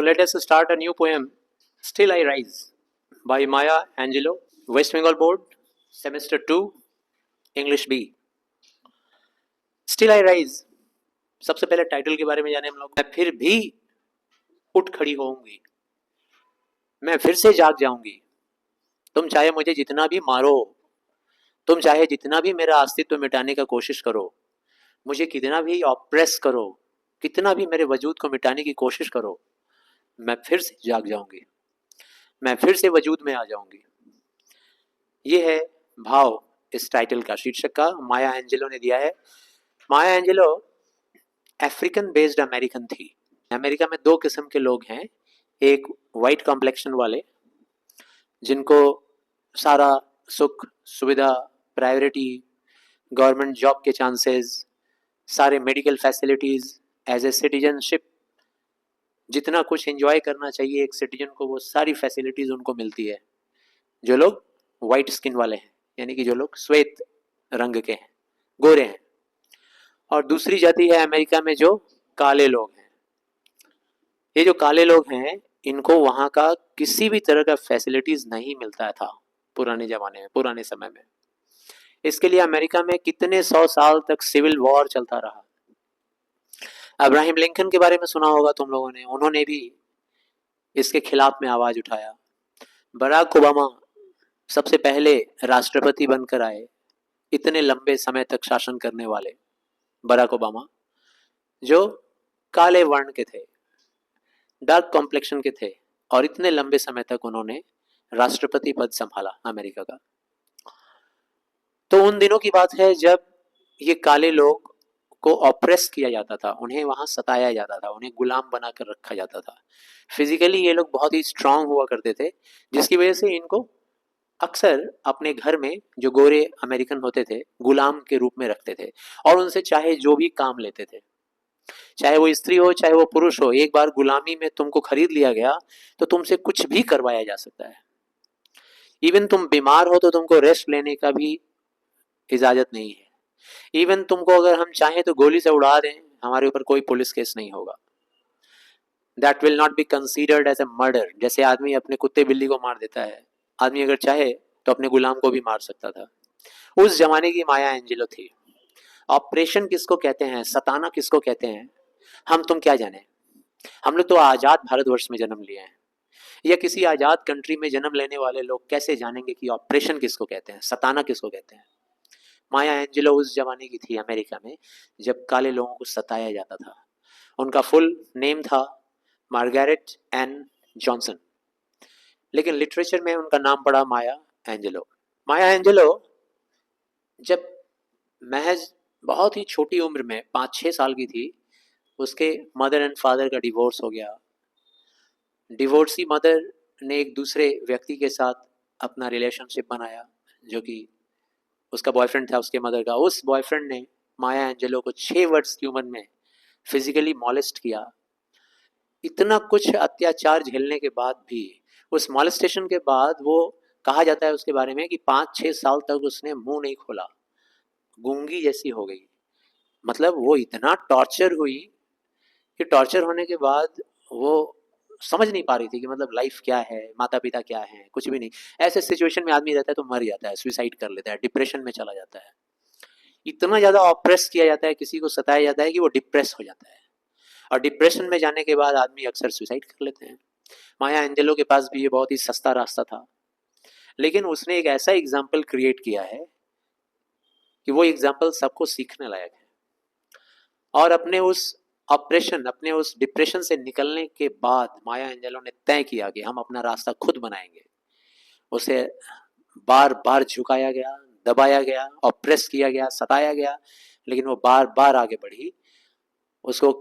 let us start a new poem, Still I Rise, by Maya Angelou, West Bengal Board, Semester 2, English B. Still I Rise. सबसे पहले title के बारे में जाने हम लोग। मैं फिर भी उठ खड़ी होऊंगी, मैं फिर से जाग जाऊंगी। तुम चाहे मुझे जितना भी मारो, तुम चाहे जितना भी मेरा अस्तित्व मिटाने का कोशिश करो, मुझे कितना भी ऑप्रेस करो, कितना भी मेरे वजूद को मिटाने की कोशिश करो, मैं फिर से जाग जाऊंगी, मैं फिर से वजूद में आ जाऊंगी। ये है भाव इस टाइटल का, शीर्षक का माया एंजेलो ने दिया है। माया एंजेलो अफ्रीकन बेस्ड अमेरिकन थी। अमेरिका में दो किस्म के लोग हैं, एक वाइट कॉम्प्लेक्शन वाले जिनको सारा सुख सुविधा, प्रायोरिटी, गवर्नमेंट जॉब के चांसेस, सारे medical facilities, as a citizenship जितना कुछ एंजॉय करना चाहिए एक सिटीजन को, वो सारी फैसिलिटीज उनको मिलती है। जो लोग वाइट स्किन वाले हैं, यानी कि जो लोग श्वेत रंग के हैं, गोरे हैं। और दूसरी जाति है अमेरिका में जो काले लोग हैं। ये जो काले लोग हैं, इनको वहाँ का किसी भी तरह का फैसिलिटीज नहीं मिलता था पुराने जमाने में, पुराने समय में। इसके लिए अमेरिका में कितने 100 साल तक सिविल वॉर चलता रहा। अब्राहम लिंकन के बारे में सुना होगा तुम लोगों ने, उन्होंने भी इसके खिलाफ में आवाज उठाया। बराक ओबामा सबसे पहले राष्ट्रपति बनकर आए, इतने लंबे समय तक शासन करने वाले बराक ओबामा, जो काले वर्ण के थे, डार्क कॉम्प्लेक्शन के थे, और इतने लंबे समय तक उन्होंने राष्ट्रपति पद संभाला अमेरिका का। तो उन दिनों की बात है जब ये काले लोग को ऑप्रेस किया जाता था, उन्हें वहां सताया जाता था, उन्हें गुलाम बनाकर रखा जाता था। फिजिकली ये लोग बहुत ही स्ट्रांग हुआ करते थे, जिसकी वजह से इनको अक्सर अपने घर में जो गोरे अमेरिकन होते थे गुलाम के रूप में रखते थे, और उनसे चाहे जो भी काम लेते थे, चाहे वो स्त्री हो चाहे वो पुरुष हो। एक बार गुलामी में तुमको खरीद लिया गया तो तुमसे कुछ भी करवाया जा सकता है। इवन तुम बीमार हो तो तुमको रेस्ट लेने का भी इजाजत नहीं है। इवन तुमको अगर हम चाहें तो गोली से उड़ा दें, हमारे ऊपर कोई पुलिस केस नहीं होगा। That will not be considered as a murder. जैसे आदमी अपने कुत्ते बिल्ली को मार देता है, आदमी अगर चाहे तो अपने गुलाम को भी मार सकता था। उस जमाने की माया एंजेलो थी। ऑपरेशन किसको कहते हैं, सताना किसको कहते हैं, हम तुम क्या जाने। हम लोग तो आजाद भारतवर्ष में जन्म लिए हैं, या किसी आजाद कंट्री में जन्म लेने वाले लोग कैसे जानेंगे कि ऑपरेशन किसको कहते हैं, सताना किसको कहते हैं। माया एंजेलो उस जमाने की थी अमेरिका में जब काले लोगों को सताया जाता था। उनका फुल नेम था मार्गरेट एन जॉनसन, लेकिन लिटरेचर में उनका नाम पड़ा माया एंजेलो। माया एंजेलो जब महज बहुत ही छोटी उम्र में 5-6 साल की थी, उसके मदर एंड फादर का डिवोर्स हो गया। डिवोर्सी मदर ने एक दूसरे व्यक्ति के साथ अपना रिलेशनशिप बनाया, जो कि उसका बॉयफ्रेंड था उसके मदर का। उस बॉयफ्रेंड ने माया एंजेलो को 6 वर्ष की उम्र में फिजिकली मॉलेस्ट किया। इतना कुछ अत्याचार झेलने के बाद भी, उस मॉलेस्टेशन के बाद, वो कहा जाता है उसके बारे में कि 5-6 साल तक उसने मुंह नहीं खोला, गूंगी जैसी हो गई। मतलब वो इतना टॉर्चर हुई कि टॉर्चर होने के बाद वो समझ नहीं पा रही थी कि मतलब लाइफ क्या है, माता पिता क्या है, कुछ भी नहीं। ऐसे सिचुएशन में आदमी रहता है तो मर जाता है, सुसाइड कर लेता है, डिप्रेशन में चला जाता है। इतना ज़्यादा ऑप्रेस किया जाता है, किसी को सताया जाता है कि वो डिप्रेस हो जाता है, और डिप्रेशन में जाने के बाद आदमी अक्सर सुसाइड कर लेते हैं। माया एंजेलो के पास भी ये बहुत ही सस्ता रास्ता था, लेकिन उसने एक ऐसा एग्जाम्पल क्रिएट किया है कि वो एग्जाम्पल सबको सीखने लायक है। और अपने उस ऑपरेशन, अपने उस डिप्रेशन से निकलने के बाद माया एंजेलो ने तय किया कि हम अपना रास्ता खुद बनाएंगे। उसे बार बार झुकाया गया, दबाया गया, ऑप्रेस किया गया, सताया गया, लेकिन वो बार बार आगे बढ़ी। उसको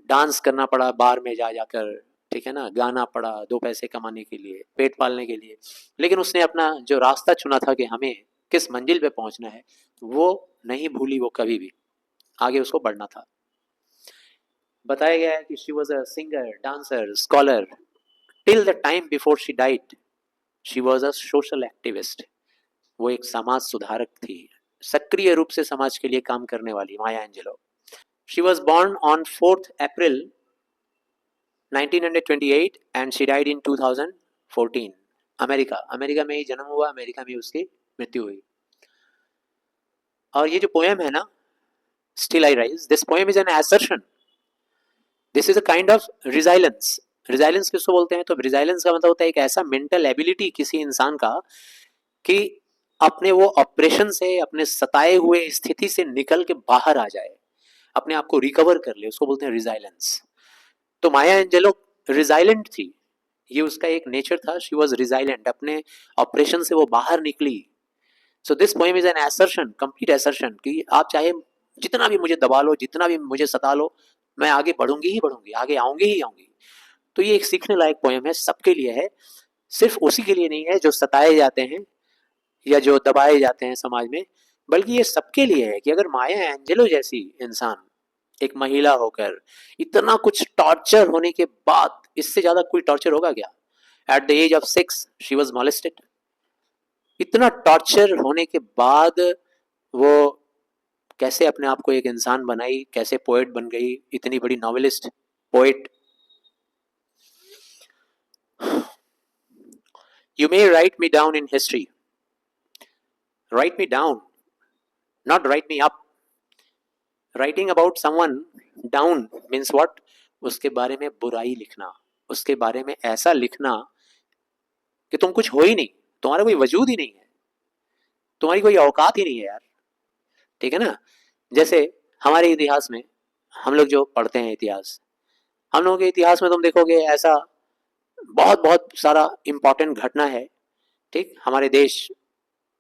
डांस करना पड़ा बार में जा जाकर, ठीक है ना, गाना पड़ा 2 पैसे कमाने के लिए, पेट पालने के लिए, लेकिन उसने अपना जो रास्ता चुना था कि हमें किस मंजिल पे पहुंचना है, वो नहीं भूली वो कभी भी, आगे उसको बढ़ना था। बताया गया है कि she was a singer, dancer, scholar, till the time before she died she was a social activist. वो एक समाज सुधारक थी, सक्रिय रूप से समाज के लिए काम करने वाली Maya Angelou. She was born on 4th April 1928 and she died in 2014। America में ही जन्म हुआ, अमेरिका में उसकी मृत्यु हुई। और ये जो पोएम है ना, still I rise, this poem is an assertion, this is a kind of resilience. Resilience किसको बोलते हैं? तो रिजाइलेंस का मतलब होता है एक ऐसा मेंटल एबिलिटी किसी इंसान का कि अपने वो ऑपरेशन से, अपने सताए हुए स्थिति से निकल के बाहर आ जाए, अपने आप को रिकवर कर ले, उसको बोलते हैं रिजाइलेंस। तो माया एंजेलो रिजाइलेंट थी, ये उसका एक नेचर था, शी वॉज रिजाइलेंट, अपने ऑपरेशन से वो बाहर निकली। So this poem is an assertion, complete assertion, कि आप चाहे जितना भी मुझे दबा लो, जितना भी मुझे सता लो, मैं आगे बढ़ूंगी ही बढ़ूंगी, आगे आऊंगी ही आऊंगी। तो ये एक सीखने लायक पोएम है, सबके लिए है, सिर्फ उसी के लिए नहीं है जो सताए जाते हैं या जो दबाए जाते हैं समाज में, बल्कि ये सबके लिए है कि अगर माया एंजेलो जैसी इंसान, एक महिला होकर, इतना कुछ टॉर्चर होने के बाद, इससे ज्यादा कोई टॉर्चर होगा क्या? At the age of 6 she was molested. इतना टॉर्चर होने के बाद वो कैसे अपने आप को एक इंसान बनाई, कैसे पोएट बन गई, इतनी बड़ी novelist, poet. You may write me down in history. Write me down, not write me up. Writing about someone down means what? उसके बारे में बुराई लिखना, उसके बारे में ऐसा लिखना कि तुम कुछ हो ही नहीं, तुम्हारा कोई वजूद ही नहीं है, तुम्हारी कोई औकात ही नहीं है यार। ठीक है ना? जैसे हमारे इतिहास में, हम लोग जो पढ़ते हैं इतिहास, हम लोगों के इतिहास में तुम देखोगे ऐसा बहुत बहुत सारा इंपॉर्टेंट घटना है। ठीक, हमारे देश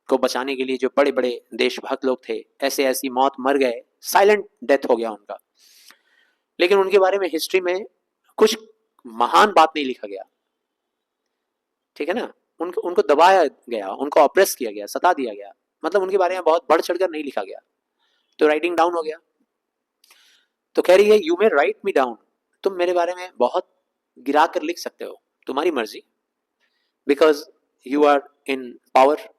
को बचाने के लिए जो बड़े बड़े देशभक्त लोग थे, ऐसे ऐसी मौत मर गए, साइलेंट डेथ हो गया उनका, लेकिन उनके बारे में हिस्ट्री में कुछ महान बात नहीं लिखा गया। ठीक है ना? उनको उनको दबाया गया, उनको ऑप्रेस किया गया, सता दिया गया, मतलब उनके बारे में बहुत बढ़ चढ़कर नहीं लिखा गया, तो राइटिंग डाउन हो गया। तो कह रही है you may right me down, तुम मेरे बारे में बहुत गिरा कर लिख सकते हो, तुम्हारी मर्जी, because you are in power.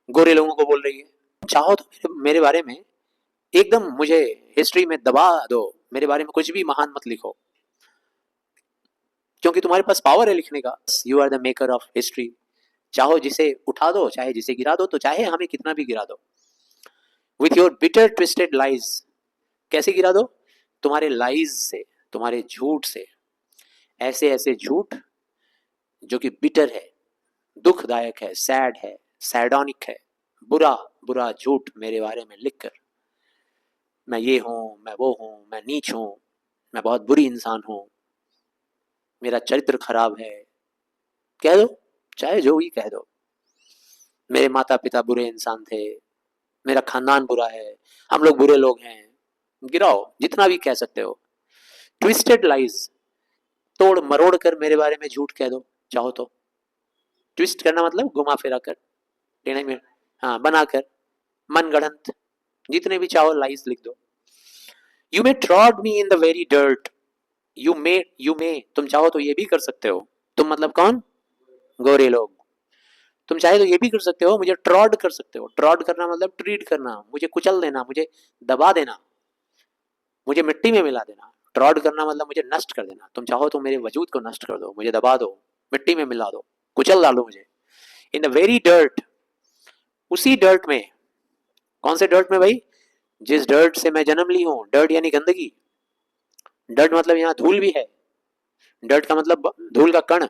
गोरे लोगों को बोल रही है, चाहो तो मेरे बारे में एकदम मुझे हिस्ट्री में दबा दो, मेरे बारे में कुछ भी महान मत लिखो, क्योंकि तुम्हारे पास पावर है लिखने का। You are the maker of history, चाहो जिसे उठा दो, चाहे जिसे गिरा दो, तो चाहे हमें कितना भी गिरा दो। With your bitter twisted lies, कैसे गिरा दो? तुम्हारे लाइज से, तुम्हारे झूठ से, ऐसे ऐसे झूठ जो कि बिटर है, दुखदायक है, सैड है, सैडोनिक है, बुरा बुरा झूठ मेरे बारे में लिखकर, मैं ये हूं, मैं वो हूं, मैं नीच हूं, मैं बहुत बुरी इंसान हूं, मेरा चरित्र खराब है, कह दो, चाहे जो भी कह दो, मेरे माता पिता बुरे इंसान थे, मेरा खानदान बुरा है, हम लोग बुरे लोग हैं, गिराओ जितना भी कह सकते हो। ट्विस्टेड लाइज, तोड़ मरोड़ कर मेरे बारे में झूठ कह दो, चाहो तो। ट्विस्ट करना मतलब घुमा फिरा कर, टेढ़े में, हाँ, बनाकर, मन गढ़ंत, जितने भी चाहो लाइज लिख दो। You may ट्रॉड me in the very dirt, you may, तुम चाहो तो ये भी कर सकते हो, तुम मतलब कौन? गोरे लोग। तुम चाहे तो ये भी कर सकते हो, मुझे ट्रॉड कर सकते हो। ट्रॉड करना मतलब ट्रीट करना, मुझे कुचल देना, मुझे दबा देना, मुझे मिट्टी में मिला देना। ट्रॉड करना मतलब मुझे नष्ट कर देना। तुम चाहो तो मेरे वजूद को नष्ट कर दो, मुझे दबा दो, मिट्टी में मिला दो, कुचल डालो मुझे। इन द वेरी डर्ट, उसी डर्ट में, कौन से डर्ट में भाई? जिस डर्ट से मैं जन्म ली हूं। डर्ट यानी गंदगी, डर्ट मतलब यहाँ धूल भी है, डर्ट का मतलब धूल का कण।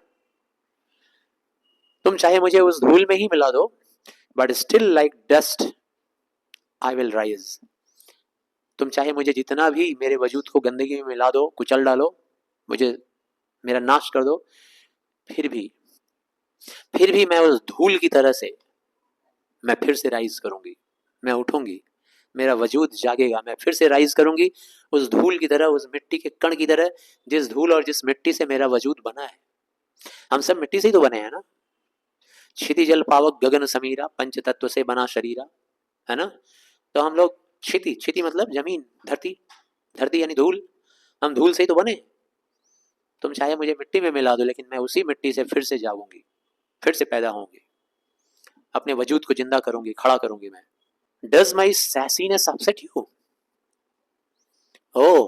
तुम चाहे मुझे उस धूल में ही मिला दो, but still like dust I will rise. तुम चाहे मुझे जितना भी मेरे वजूद को गंदगी में मिला दो, कुचल डालो, मुझे मेरा नाश कर दो, फिर भी मैं उस धूल की तरह से, मैं फिर से राइज करूंगी, मैं उठूंगी, मेरा वजूद जागेगा, मैं फिर से राइज करूंगी उस धूल की तरह, उस मिट्टी के कण की तरह, जिस धूल और जिस मिट्टी से मेरा वजूद बना है। हम सब मिट्टी से ही तो बने हैं ना। क्षिति जल पावक गगन समीरा, पंच तत्व से बना शरीरा, है ना? तो हम लोग क्षिति, क्षिति मतलब जमीन, धरती, धरती यानी धूल, हम धूल से ही तो बने। तुम चाहे मुझे मिट्टी में मिला दो, लेकिन मैं उसी मिट्टी से फिर से जागूंगी, फिर से पैदा होंगी, अपने वजूद को जिंदा करूंगी, खड़ा करूंगी मैं। Does my sassiness upset you? ओ,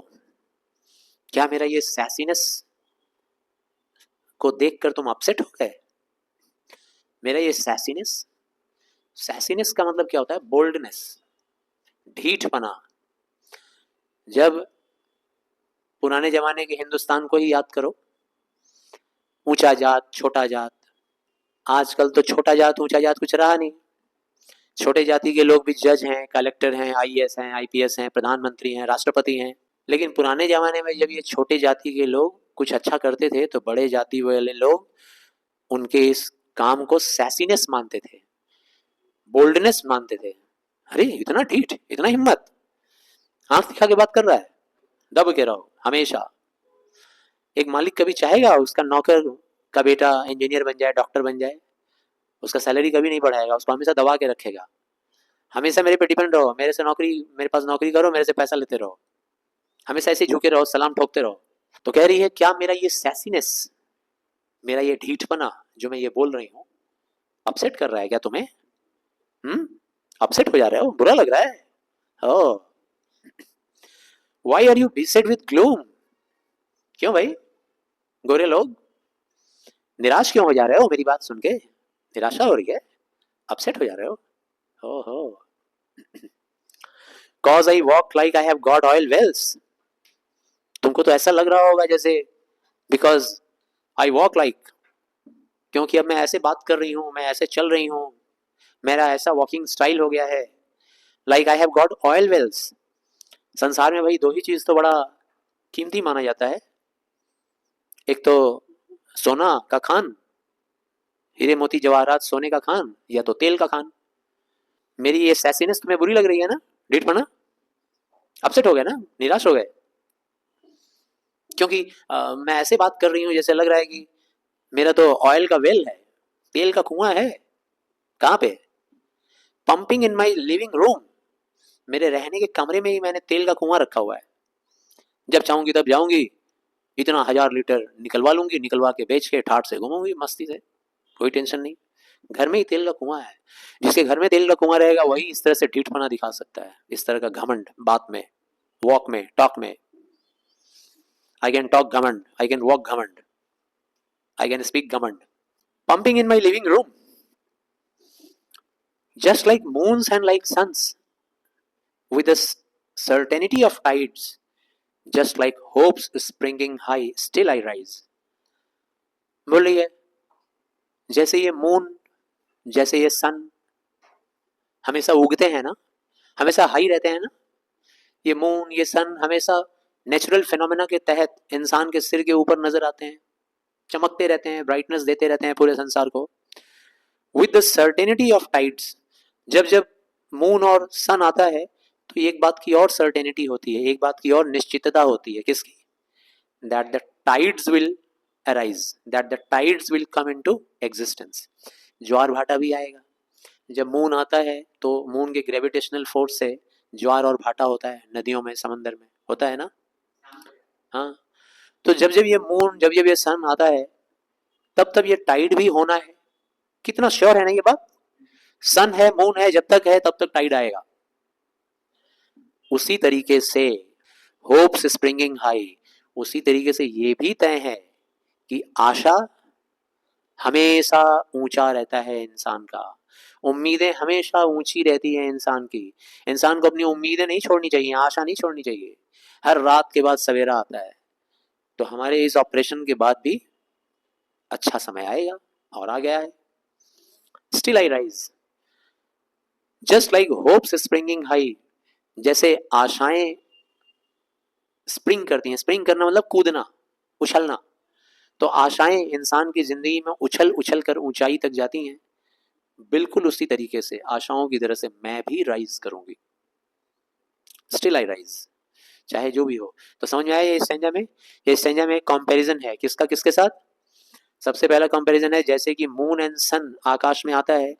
क्या मेरा ये सैसीनेस को देखकर तुम अपसेट हो गए? मेरा ये सैसीनेस, सैसीनेस का मतलब क्या होता है? बोल्डनेस, ढीठपना। जब पुराने जमाने के हिंदुस्तान को ही याद करो, ऊंचा जात छोटा जात, आजकल तो छोटा जात ऊंचा जात कुछ रहा नहीं। छोटे जाति के लोग भी जज हैं, कलेक्टर हैं, आईएएस हैं, आईपीएस हैं, प्रधानमंत्री हैं, राष्ट्रपति हैं। लेकिन पुराने जमाने में जब ये छोटे जाति के लोग कुछ अच्छा करते थे तो बड़े जाति वाले लोग उनके इस काम को सैसीनेस मानते थे, बोल्डनेस मानते थे। अरे इतना ढीठ, इतना हिम्मत, आंख दिखा के बात कर रहा है, दब के रहो हमेशा। एक मालिक कभी चाहेगा उसका नौकर का बेटा इंजीनियर बन जाए, डॉक्टर बन जाए? उसका सैलरी कभी नहीं बढ़ाएगा, उसको हमेशा दबा के रखेगा। हमेशा मेरे पे डिपेंड रहो, मेरे से नौकरी, मेरे पास नौकरी करो, मेरे से पैसा लेते रहो, हमेशा ऐसे झुके रहो, सलाम ठोकते रहो। तो कह रही है क्या मेरा ये सैसीनेस, मेरा ये ढीठपना जो मैं ये बोल रही हूँ, अपसेट कर रहा है क्या तुम्हें? अपसेट हो जा रहे हो, बुरा लग रहा है? Oh, why are you beset with gloom? क्यों भाई गोरे लोग निराश क्यों हो जा रहे हो मेरी बात सुन के? निराशा हो रही है, अपसेट हो जा रहे हो? ओहो, cause I walk like I have got oil wells. तुमको तो ऐसा लग रहा होगा जैसे because I walk like, क्योंकि अब मैं ऐसे बात कर रही हूँ, मैं ऐसे चल रही हूँ, मेरा ऐसा वॉकिंग स्टाइल हो गया है। Like I have got oil wells. संसार में भाई दो ही चीज तो बड़ा कीमती माना जाता है, एक तो सोना का खान, हीरे मोती जवाहरात सोने का खान, या तो तेल का खान। मेरी ये सैसीनेस तुम्हें बुरी लग रही है ना, ढीठपना? अपसेट हो गए ना, निराश हो गए? क्योंकि मैं ऐसे बात कर रही हूँ जैसे लग रहा है कि मेरा तो ऑयल का वेल है, तेल का कुआं है। कहाँ पे? Pumping in my living room, मेरे रहने के कमरे में ही मैंने तेल का कुआं रखा हुआ है। जब चाहूंगी तब जाऊंगी, इतना 1000 लीटर निकलवा लूंगी, निकलवा के बेच के ठाट से घूमूंगी मस्ती से, कोई टेंशन नहीं। घर में ही तेल का कुआं है। जिसके घर में तेल का कुआं रहेगा वही इस तरह से ढीठपना दिखा सकता है, इस तरह का घमंड, बात में, वॉक में, टॉक में। आई कैन टॉक घमंड, आई कैन वॉक घमंड, आई कैन स्पीक घमंड। Pumping in my living room, just like moons and like suns, with the certainty of tides, just like hopes springing high, still I rise. बोल रही है जैसे ये moon, जैसे ये सन हमेशा उगते हैं ना, हमेशा हाई रहते हैं ना, ये मून ये सन हमेशा नेचुरल फिनोमेना के तहत इंसान के सिर के ऊपर नजर आते हैं, चमकते रहते हैं, ब्राइटनेस देते रहते हैं पूरे संसार को। With the certainty of tides, जब जब मून और सन आता है तो एक बात की और सर्टेनिटी होती है, एक बात की और निश्चितता होती है। किसकी? That the tides will arise, that the tides will come into existence. ज्वार भाटा भी आएगा। जब मून आता है तो मून के ग्रेविटेशनल फोर्स से ज्वार और भाटा होता है, नदियों में, समंदर में होता है ना। हाँ, तो जब जब ये मून, जब जब ये सन आता है तब तब ये टाइड भी होना है। कितना श्योर है ना ये बात? सन है, मून है, जब तक है तब तक टाइड आएगा। उसी तरीके से होप्स स्प्रिंगिंग हाई, उसी तरीके से ये भी तय है कि आशा हमेशा ऊंचा रहता है इंसान का, उम्मीदें हमेशा ऊंची रहती है इंसान की। इंसान को अपनी उम्मीदें नहीं छोड़नी चाहिए, आशा नहीं छोड़नी चाहिए। हर रात के बाद सवेरा आता है, तो हमारे इस ऑपरेशन के बाद भी अच्छा समय आएगा, और आ गया है। Still I rise, just like hopes springing high, जैसे आशाएं स्प्रिंग करती हैं। स्प्रिंग करना मतलब कूदना, उछलना। तो आशाएं इंसान की जिंदगी में उछल उछल कर ऊंचाई तक जाती हैं। बिल्कुल उसी तरीके से आशाओं की तरह से मैं भी राइज करूंगी। स्टिल आई राइज, चाहे जो भी हो। तो समझ में आया ये स्टैंजा में? ये स्टैंजा में कंपैरिजन है किसका किसके साथ? सबसे पहला कंपैरिजन है जैसे कि मून एंड सन आकाश में आता है,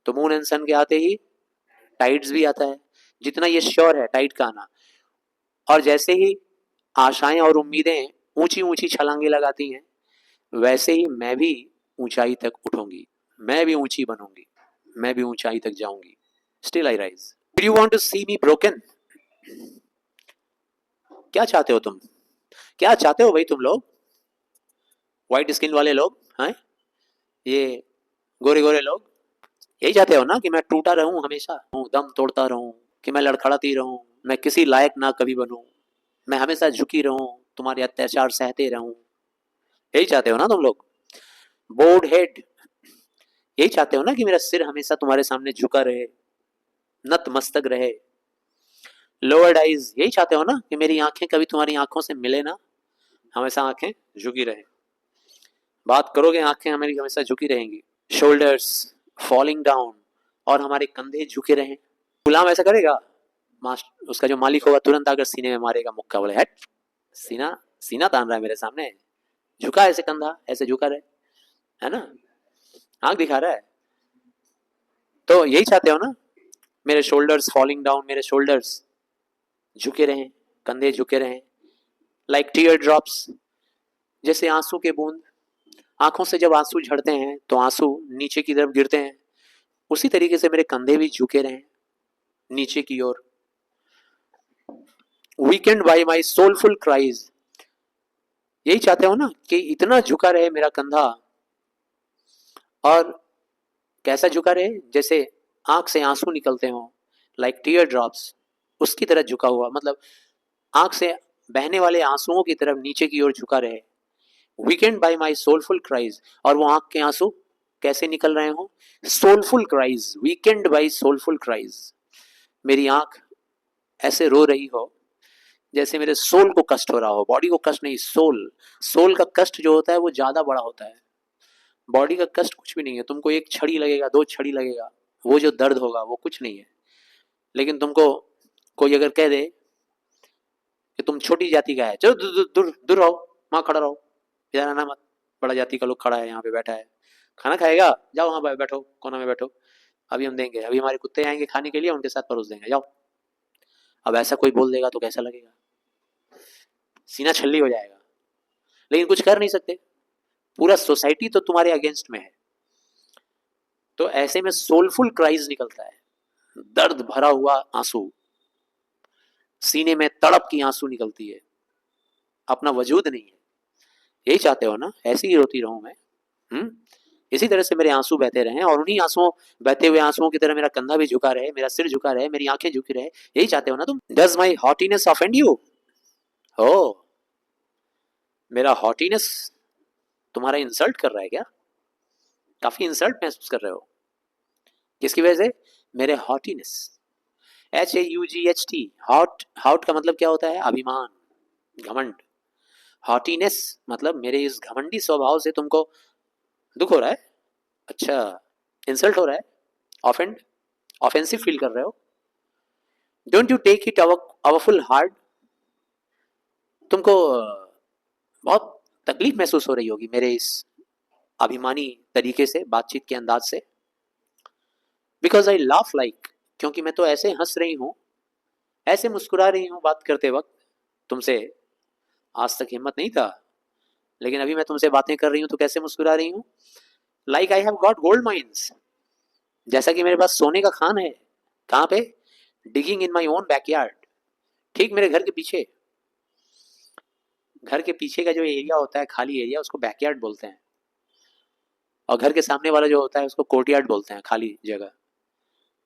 तो मून एंड सन के आते ही टाइड्स भी आता है। जितना ये श्योर है टाइड का आना, और जैसे ही आशाएं और उम्मीदें ऊंची ऊंची छलांगे लगाती हैं, वैसे ही मैं भी ऊंचाई तक उठूंगी, मैं भी ऊंची बनूंगी, मैं भी ऊंचाई तक जाऊंगी। Still I rise. Do you want to see me broken? क्या चाहते हो तुम? क्या चाहते हो भाई तुम लोग? व्हाइट स्किन वाले लोग हैं, ये गोरे गोरे लोग, यही चाहते हो ना कि मैं टूटा रहूं हमेशा, दम तोड़ता रहूं, कि मैं लड़खड़ाती रहूं, मैं किसी लायक ना कभी बनूं, मैं हमेशा झुकी रहूं, तुम्हारे अत्याचार सहते रहूं। यही चाहते हो ना तुम लोग। बोर्ड हेड, यही चाहते हो ना कि मेरा सिर हमेशा तुम्हारे सामने झुका रहे, नत मस्तक रहे। लोअर्ड आइज, यही चाहते हो ना कि मेरी आंखें कभी तुम्हारी आंखों से मिले ना, हमेशा आंखें झुकी रहे। बात करोगे आंखें हमारी हमेशा झुकी रहेंगी। शोल्डर्स फॉलिंग डाउन, और हमारे कंधे झुके रहे। गुलाम ऐसा करेगा, मास्टर उसका जो मालिक होगा तुरंत आकर सीने में मारेगा मुक्का, बोले हट, सीना सीना तान रहा है मेरे सामने, झुका ऐसे कंधा, ऐसे झुका रहे, है ना, आंख दिखा रहा है। तो यही चाहते हो ना, मेरे शोल्डर्स फॉलिंग डाउन, मेरे शोल्डर्स झुके रहें, कंधे झुके रहें। लाइक टीयर ड्रॉप्स, जैसे आंसू के बूंद, आंखों से जब आंसू झड़ते हैं तो आंसू नीचे की तरफ गिरते हैं, उसी तरीके से मेरे कंधे भी झुके रहें नीचे की ओर। Weakened by my soulful cries, यही चाहते हो ना कि इतना झुका रहे मेरा कंधा, और कैसा झुका रहे, जैसे आंख से आंसू निकलते हो, लाइक टीयर ड्रॉप्स, उसकी तरह झुका हुआ, मतलब आंख से बहने वाले आंसुओं की तरफ नीचे की ओर झुका रहे। Weakened by my soulful cries, और वो आंख के आंसू कैसे निकल रहे हो, soulful cries, weakened by soulful cries, मेरी आंख ऐसे रो रही हो जैसे मेरे सोल को कष्ट हो रहा हो, बॉडी को कष्ट नहीं, सोल, सोल का कष्ट जो होता है वो ज्यादा बड़ा होता है, बॉडी का कष्ट कुछ भी नहीं है। तुमको एक छड़ी लगेगा, दो छड़ी लगेगा, वो जो दर्द होगा वो कुछ नहीं है। लेकिन तुमको कोई अगर कह दे कि तुम छोटी जाति का है, चलो दूर दूर दूर दूर रहो, वहां खड़ा रहो, इधर आना मत, बड़ा जाति का लोग खड़ा है यहाँ पे बैठा है, खाना खाएगा, जाओ वहां बैठो, कोना में बैठो, अभी हम देंगे, अभी हमारे कुत्ते आएंगे खाने के लिए, उनके साथ परोस देंगे, जाओ। अब ऐसा कोई बोल देगा तो कैसा लगेगा, सीना छल्ली हो जाएगा। लेकिन कुछ कर नहीं सकते, पूरा सोसाइटी तो तुम्हारे अगेंस्ट में है। तो ऐसे में सोलफुल क्राइज निकलता है, दर्द भरा हुआ आंसू, सीने में तड़प की आंसू निकलती है, अपना वजूद नहीं है। यही चाहते हो ना, ऐसी ही रोती रहूं मैं, इसी तरह से मेरे आंसू बहते रहे, और उन्हीं आंसुओं, बहते हुए आंसुओं की तरह मेरा कंधा भी झुका रहे, मेरा सिर झुका रहे, मेरी आंखें झुकी रहे। यही चाहते हो ना तुम। डज माई हॉटीनेस ऑफेंड यू, हो, मेरा हॉटीनेस तुम्हारा इंसल्ट कर रहा है क्या, काफी इंसल्ट महसूस कर रहे हो, किसकी वजह से, मेरे हॉटीनेस, HAUGHT, हॉट, हॉट का मतलब क्या होता है, अभिमान, घमंड। हॉटीनेस मतलब मेरे इस घमंडी स्वभाव से तुमको दुख हो रहा है, अच्छा, इंसल्ट हो रहा है, ऑफेंड, ऑफेंसिव फील कर रहे हो। Don't you take it awful hard, तुमको बहुत तकलीफ महसूस हो रही होगी मेरे इस अभिमानी तरीके से, बातचीत के अंदाज से। बिकॉज आई लाफ लाइक, क्योंकि मैं तो ऐसे हंस रही हूं, ऐसे मुस्कुरा रही हूं बात करते वक्त तुमसे, आज तक हिम्मत नहीं था, लेकिन अभी मैं तुमसे बातें कर रही हूं तो कैसे मुस्कुरा रही हूं, like I have got gold mines, जैसा कि मेरे पास सोने का खान है। कहां पे, digging in my own backyard, ठीक मेरे घर के पीछे। घर के पीछे का जो एरिया होता है, खाली एरिया, उसको बैकयार्ड बोलते हैं, और घर के सामने वाला जो होता है उसको कोर्टयार्ड बोलते हैं, खाली जगह।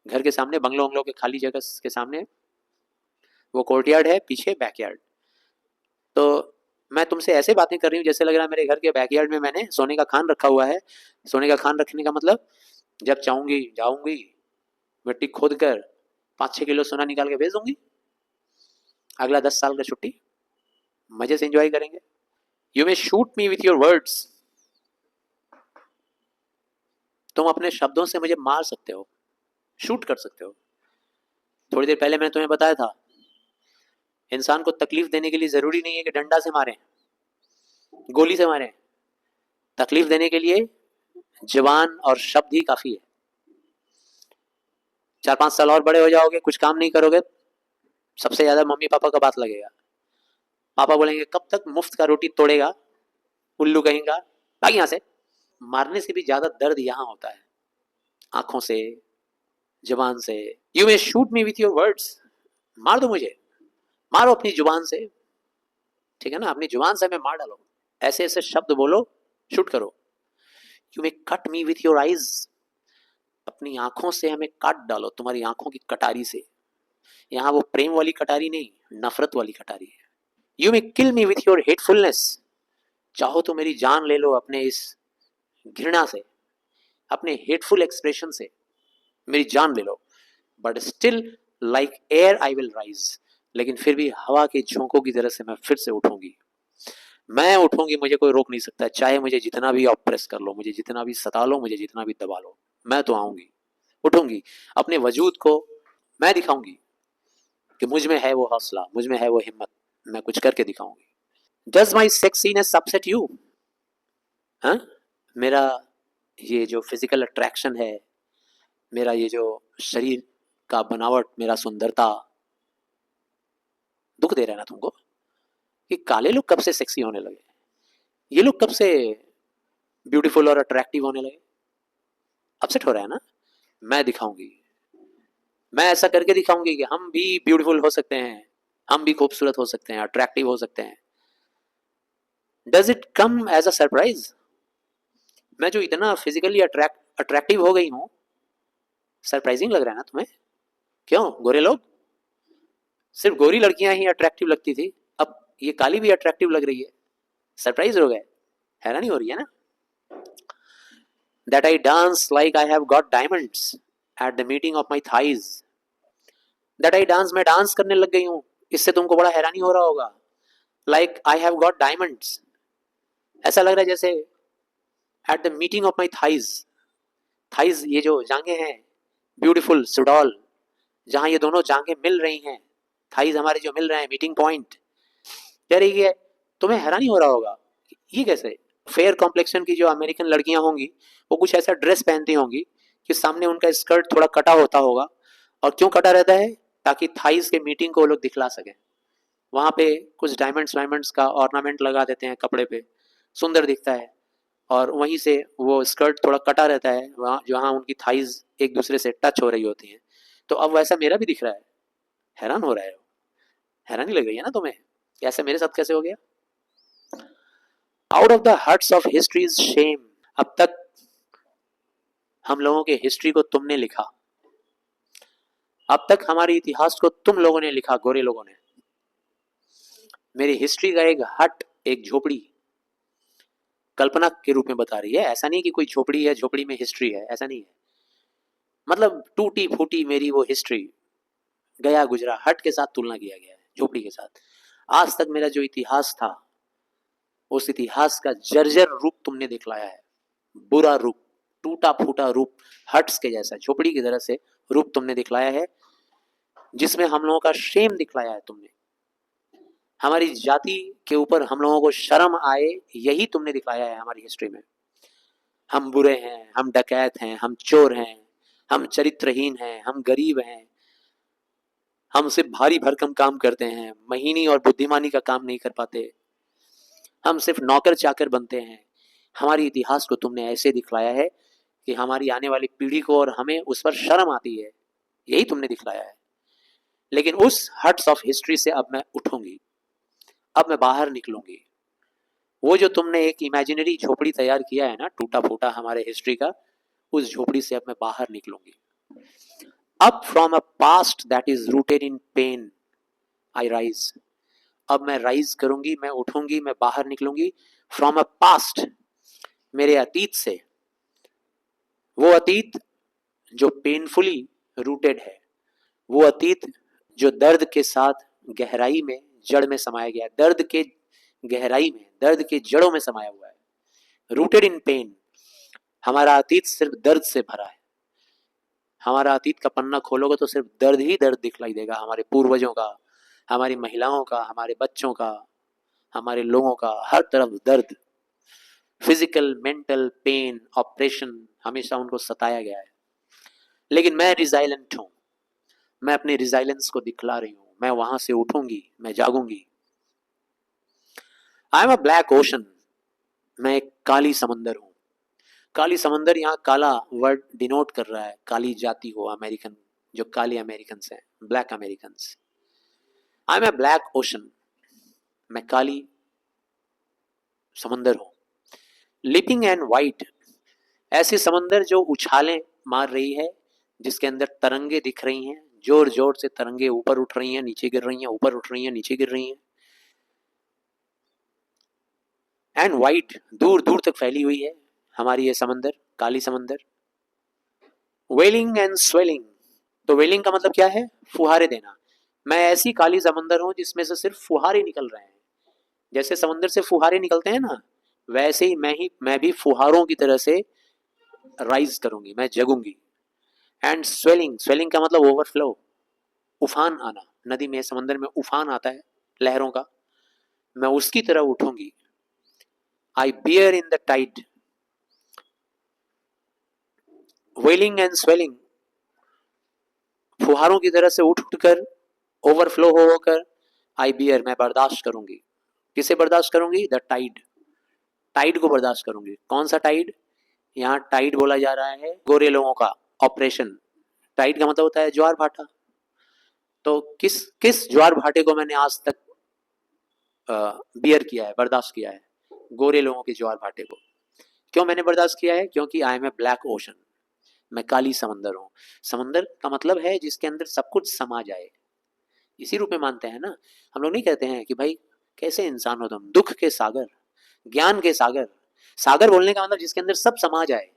घर के सामने बंगलो बंगलो के खाली जगह के सामने वो कोर्टयार्ड है, पीछे बैकयार्ड। तो मैं तुमसे ऐसे बातें कर रही हूँ जैसे लग रहा है मेरे घर के बैकयार्ड में मैंने सोने का खान रखा हुआ है। सोने का खान रखने का मतलब, जब चाहूंगी जाऊंगी, मिट्टी खोद कर 5-6 किलो सोना निकाल के भेज दूंगी, अगला 10 साल का छुट्टी मजे से एंजॉय करेंगे। You may shoot me with your words, तुम अपने शब्दों से मुझे मार सकते हो, शूट कर सकते हो। थोड़ी देर पहले मैंने तुम्हें बताया था, इंसान को तकलीफ देने के लिए जरूरी नहीं है कि डंडा से मारें, गोली से मारें, तकलीफ देने के लिए जवान और शब्द ही काफी है। 4-5 साल और बड़े हो जाओगे, कुछ काम नहीं करोगे, सबसे ज्यादा मम्मी पापा का बात लगेगा। पापा बोलेंगे कब तक मुफ्त का रोटी तोड़ेगा, उल्लू कहेगा, भाग यहां से। मारने से भी ज्यादा दर्द यहां होता है, आंखों से, जुबान से। You may shoot me with your words, मार दो मुझे, मारो अपनी जुबान से, ठीक है ना, अपनी जुबान से हमें मार डालो, ऐसे ऐसे शब्द बोलो शूट करो। You may cut me with your eyes, अपनी आंखों से हमें काट डालो, तुम्हारी आंखों की कटारी से। यहाँ वो प्रेम वाली कटारी नहीं, नफरत वाली कटारी है। You may kill me with your hatefulness, चाहो तो मेरी जान ले लो अपने इस घृणा से, अपने हेटफुल एक्सप्रेशन से मेरी जान ले लो। But still like air I will rise, लेकिन फिर भी हवा के झोंकों की तरह से मैं फिर से उठूंगी। मैं उठूंगी, मुझे कोई रोक नहीं सकता, चाहे मुझे जितना भी ऑप्रेस कर लो, मुझे जितना भी सता लो, मुझे जितना भी दबा लो, मैं तो आऊंगी, उठूंगी। अपने वजूद को मैं दिखाऊंगी कि मुझ में है वो हौसला, मुझ में है वो हिम्मत, मैं कुछ करके दिखाऊंगी। Does my sexiness upset you? हाँ, मेरा ये जो फिजिकल अट्रैक्शन है, मेरा ये जो शरीर का बनावट, मेरा सुंदरता दुख दे रहा है ना तुमको? कि काले लोग कब से सेक्सी होने लगे, ये लोग कब से ब्यूटीफुल और अट्रैक्टिव होने लगे? अपसेट हो रहा है ना? मैं दिखाऊंगी, मैं ऐसा करके दिखाऊंगी कि हम भी ब्यूटीफुल हो सकते हैं, हम भी खूबसूरत हो सकते हैं, अट्रैक्टिव हो सकते हैं। Does it come as a surprise? मैं जो इतना फिजिकली अट्रैक्टिव हो गई हूं, सरप्राइजिंग लग रहा है ना तुम्हें? क्यों गोरे लोग? सिर्फ गोरी लड़कियां ही अट्रैक्टिव लगती थी, अब ये काली भी अट्रैक्टिव लग रही है। सरप्राइज हो गए, हैरानी हो रही है ना? That I dance like I have got diamonds at the meeting of my thighs. That I dance, मैं डांस करने लग गई हूं, इससे तुमको बड़ा हैरानी हो रहा होगा। Like I have got diamonds, ऐसा लग रहा है जैसे at the meeting of my thighs. Thighs ये जो जांघें हैं, ब्यूटीफुल सुडॉल, जहां ये दोनों जांघें मिल रही हैं, थाइज हमारे जो मिल रहे हैं, मीटिंग पॉइंट। कह रही है तुम्हें हैरानी हो रहा होगा, ये कैसे? फेयर कॉम्प्लेक्शन की जो अमेरिकन लड़कियां होंगी, वो कुछ ऐसा ड्रेस पहनती होंगी कि सामने उनका स्कर्ट थोड़ा कटा होता होगा। और क्यों कटा रहता है? ताकि थाइज के मीटिंग को वो लोग दिखला सकें। वहां पे कुछ डायमंड्स वायमंड्स का ऑर्नामेंट लगा देते हैं कपड़े पे, सुंदर दिखता है। और वहीं से वो स्कर्ट थोड़ा कटा रहता है, वहाँ जहाँ उनकी थाइज एक दूसरे से टच हो रही होती हैं। तो अब वैसा मेरा भी दिख रहा है, हैरान हो रहा है, हैरानी लग रही है ना तुम्हें कि ऐसा मेरे साथ कैसे हो गया? Out of the huts of history's shame, अब तक हम लोगों के हिस्ट्री को तुमने लिखा, अब तक हमारे इतिहास को तुम लोगों ने लिखा, गोरे लोगों ने। मेरी हिस्ट्री का एक हट, एक झोपड़ी कल्पना के रूप में बता रही है। ऐसा नहीं कि कोई झोपड़ी है, झोपड़ी में हिस्ट्री है, ऐसा नहीं है। मतलब टूटी फूटी मेरी वो हिस्ट्री, गया गुजरा हट के साथ तुलना किया गया है झोपड़ी के साथ। आज तक मेरा जो इतिहास था, उस इतिहास का जर्जर रूप तुमने दिखलाया है, बुरा रूप, टूटा फूटा रूप, हट्स के जैसा, झोपड़ी की तरह से रूप तुमने दिखलाया है, जिसमें हम लोगों का शेम दिखलाया है तुमने। हमारी जाति के ऊपर हम लोगों को शर्म आए, यही तुमने दिखाया है हमारी हिस्ट्री में। हम बुरे हैं, हम डकैत हैं, हम चोर हैं, हम चरित्रहीन हैं, हम गरीब हैं, हम सिर्फ भारी भरकम काम करते हैं, महीनी और बुद्धिमानी का काम नहीं कर पाते, हम सिर्फ नौकर चाकर बनते हैं। हमारी इतिहास को तुमने ऐसे दिखलाया है कि हमारी आने वाली पीढ़ी को और हमें उस पर शर्म आती है, यही तुमने दिखलाया है। लेकिन उस हट्स ऑफ हिस्ट्री से अब मैं उठूंगी, अब मैं बाहर निकलूंगी। वो जो तुमने एक इमेजिनरी झोपड़ी तैयार किया है ना, टूटा फूटा हमारे हिस्ट्री का, उस झोपड़ी से अब मैं बाहर निकलूंगी। अब from a past that is rooted in pen I rise, अब मैं राइज करूंगी, मैं उठूंगी, मैं बाहर निकलूंगी। फ्रॉम अ पास्ट, मेरे अतीत से, वो अतीत जो पेनफुली रूटेड है, वो अतीत जो दर्द के साथ गहराई में, जड़ में समाया गया है, दर्द के गहराई में, दर्द के जड़ों में समाया हुआ है, रूटेड इन पेन। हमारा अतीत सिर्फ दर्द से भरा है। हमारा अतीत का पन्ना खोलोगे तो सिर्फ दर्द ही दर्द दिखलाई देगा, हमारे पूर्वजों का, हमारी महिलाओं का, हमारे बच्चों का, हमारे लोगों का, हर तरफ दर्द, फिजिकल मेंटल पेन, ऑपरेशन, हमेशा उनको सताया गया है। लेकिन मैं रिजाइलेंट हूं, मैं अपने रिजाइलेंस को दिखला रही हूं, मैं वहां से उठूंगी, मैं जागूंगी। I am a black ocean, मैं एक काली समंदर हूं। काली समंदर, यहाँ काला वर्ड डिनोट कर रहा है काली जाति को, अमेरिकन, जो काले अमेरिकन हैं, black American. I am a black ocean, मैं काली समंदर हूं। लिपिंग एंड वाइट, ऐसे समंदर जो उछालें मार रही है, जिसके अंदर तरंगे दिख रही हैं, जोर जोर से तरंगे ऊपर उठ रही हैं, नीचे गिर रही हैं, ऊपर उठ रही हैं, नीचे गिर रही हैं। एंड वाइट, दूर दूर तक फैली हुई है हमारी ये समंदर, काली समंदर। वेलिंग एंड स्वेलिंग, तो वेलिंग का मतलब क्या है? फुहारे देना। मैं ऐसी काली समंदर हूं जिसमें से सिर्फ फुहारे निकल रहे हैं। जैसे समंदर से फुहारे निकलते हैं ना, वैसे ही मैं भी फुहारों की तरह से राइज करूंगी, मैं जगूंगी। एंड स्वेलिंग, स्वेलिंग का मतलब ओवरफ्लो, उफान आना। नदी में, समंदर में उफान आता है लहरों का, मैं उसकी तरह उठूंगी। I bear in the tide, welling and swelling, फुहारों की तरह से उठ उठकर, ओवरफ्लो हो होकर, आई बियर, मैं बर्दाश्त करूंगी। किसे बर्दाश्त करूंगी? द टाइड, टाइड को बर्दाश्त करूंगी। कौन सा टाइड? यहाँ टाइड बोला जा रहा है गोरे लोगों का ऑपरेशन। टाइड का मतलब होता है ज्वार भाटा। तो किस किस ज्वार भाटे को मैंने आज तक बियर किया है, बर्दाश्त किया है? गोरे लोगों के ज्वार भाटे को। क्यों मैंने बर्दाश्त किया है? क्योंकि I am a black ocean, मैं काली समंदर हूँ। समंदर का मतलब है जिसके अंदर सब कुछ समा जाए, इसी रूप में मानते हैं ना। हम लोग नहीं कहते हैं कि भाई कैसे इंसान हो तुम, दुख के सागर, ज्ञान के सागर। सागर बोलने का मतलब जिसके अंदर सब समा जाए।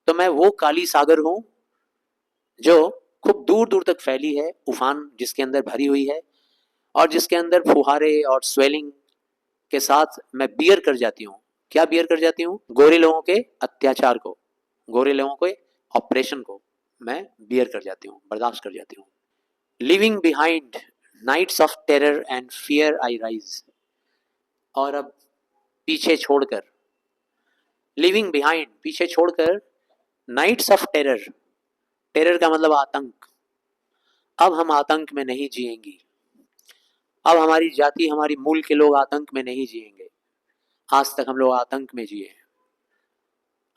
तो मैं वो काली सागर हूं जो खूब दूर दूर तक फैली है, उफान जिसके अंदर भरी हुई है, और जिसके अंदर फुहारे और स्वेलिंग के साथ मैं बियर कर जाती हूँ। क्या बियर कर जाती हूँ? गोरे लोगों के अत्याचार को, गोरे लोगों के ऑपरेशन को मैं बियर कर जाती हूँ, बर्दाश्त कर जाती हूँ। Leaving behind nights of terror and fear I rise, और अब पीछे छोड़कर, लिविंग बिहाइंड पीछे छोड़कर, नाइट्स ऑफ टेरर, टेरर का मतलब आतंक। अब हम आतंक में नहीं जिएंगी। अब हमारी जाति, हमारी मूल के लोग आतंक में नहीं जिएंगे। आज तक हम लोग आतंक में जिए।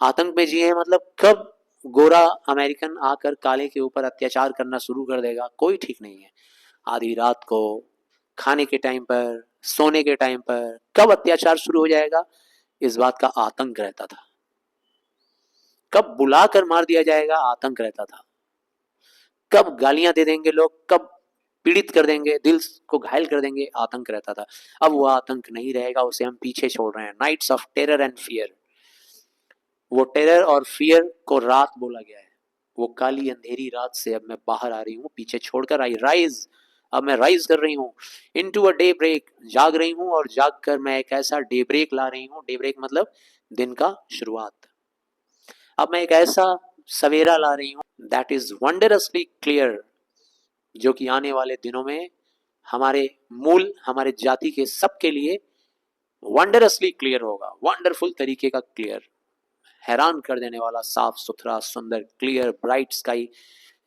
आतंक में जिए मतलब कब गोरा अमेरिकन आकर काले के ऊपर अत्याचार करना शुरू कर देगा, कोई ठीक नहीं है। आधी रात को, खाने के टाइम पर, सोने के टाइम पर कब अत्याचार शुरू हो जाएगा, इस बात का आतंक रहता था। कब बुलाकर मार दिया जाएगा, आतंक रहता था। कब गालियां दे देंगे लोग, कब पीड़ित कर देंगे, दिल को घायल कर देंगे, आतंक रहता था। अब वो आतंक नहीं रहेगा, उसे हम पीछे छोड़ रहे हैं। Nights of terror and fear, वो टेरर और फियर को रात बोला गया है। वो काली अंधेरी रात से अब मैं बाहर आ रही हूँ, पीछे छोड़कर। आई राइज, अब मैं राइज कर रही हूँ। इनटू अ डे ब्रेक, जाग रही हूँ, और जाग कर मैं एक ऐसा डे ब्रेक ला रही हूँ। डे ब्रेक मतलब दिन का शुरुआत। अब मैं एक ऐसा सवेरा ला रही हूँ दैट इज वंडरसली क्लियर, जो कि आने वाले दिनों में हमारे मूल, हमारे जाति के सबके लिए वंडरसली क्लियर होगा। वंडरफुल तरीके का क्लियर, हैरान कर देने वाला, साफ सुथरा, सुंदर, क्लियर, ब्राइट स्काई,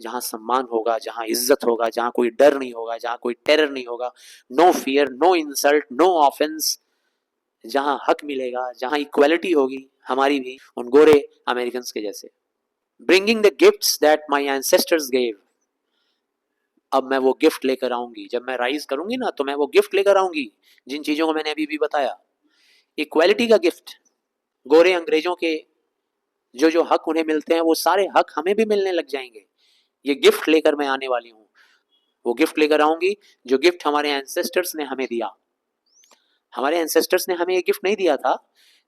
जहां सम्मान होगा, जहां इज्जत होगा, जहां कोई डर नहीं होगा, जहां कोई टेरर नहीं होगा, no fear, no insult, no offence, जहां हक मिलेगा, जहां इक्वालिटी होगी हमारी भी उन गोरे अमेरिकन के जैसे। Bringing the gifts that my ancestors gave, अब मैं वो गिफ्ट लेकर आऊंगी। जब मैं राइज करूंगी ना, तो मैं वो गिफ्ट लेकर आऊंगी जिन चीजों को मैंने अभी भी बताया। इक्वालिटी का गिफ्ट, गोरे अंग्रेजों के जो जो हक उन्हें मिलते हैं, वो सारे हक हमें भी मिलने लग जाएंगे। ये गिफ्ट लेकर मैं आने वाली हूँ। वो गिफ्ट लेकर आऊंगी जो गिफ्ट हमारे एंसेस्टर्स ने हमें दिया। हमारे एंसेस्टर्स ने हमें ये गिफ्ट नहीं दिया था,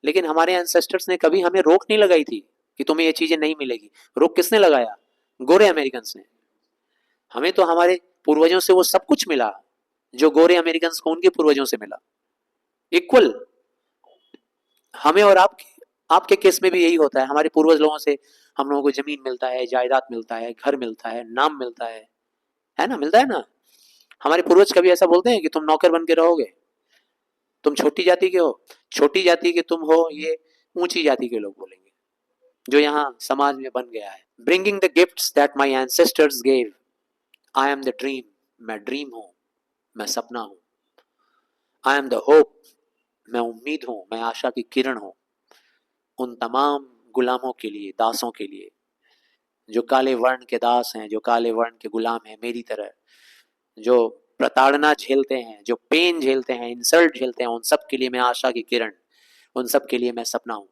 लेकिन हमारे एंसेस्टर्स ने कभी हमें रोक नहीं लगाई थी कि तुम्हें ये चीजें नहीं मिलेगी। रोक किसने लगाया? गोरे अमेरिकन ने। हमें तो हमारे पूर्वजों से वो सब कुछ मिला जो गोरे अमेरिकन को उनके पूर्वजों से मिला, इक्वल। हमें और आपके आपके केस में भी यही होता है। हमारे पूर्वज लोगों से हम लोगों को जमीन मिलता है, जायदाद मिलता है, घर मिलता है, नाम मिलता है ना, मिलता है ना। हमारे पूर्वज कभी ऐसा बोलते हैं कि तुम नौकर बन के रहोगे, तुम छोटी जाति के हो, छोटी जाति के तुम हो, ये ऊंची जाति के लोग बोलेंगे, जो यहाँ समाज में बन गया है। Bringing the gifts that my ancestors gave, I am the dream, मैं ड्रीम हूं, मैं सपना हूं। आई एम द होप, मैं उम्मीद हूं, मैं आशा की किरण हूं उन तमाम गुलामों के लिए, दासों के लिए, जो काले वर्ण के दास हैं, जो काले वर्ण के गुलाम हैं मेरी तरह, जो प्रताड़ना झेलते हैं, जो पेन झेलते हैं, इंसल्ट झेलते हैं, उन सब के लिए मैं आशा की किरण, उन सब के लिए मैं सपना हूँ।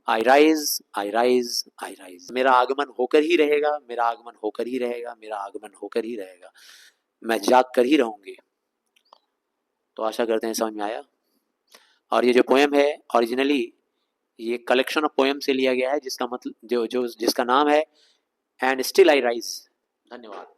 आई राइज, आई राइज, आई राइज। मेरा आगमन होकर ही रहेगा, मेरा आगमन होकर ही रहेगा, मेरा आगमन होकर ही रहेगा। मैं जाग कर ही रहूंगी। तो आशा करते हैं समझ में आया। और ये जो पोएम है ओरिजिनली ये कलेक्शन ऑफ पोएम से लिया गया है, जिसका मतलब जो जो जिसका नाम है एंड स्टिल आई राइज। धन्यवाद।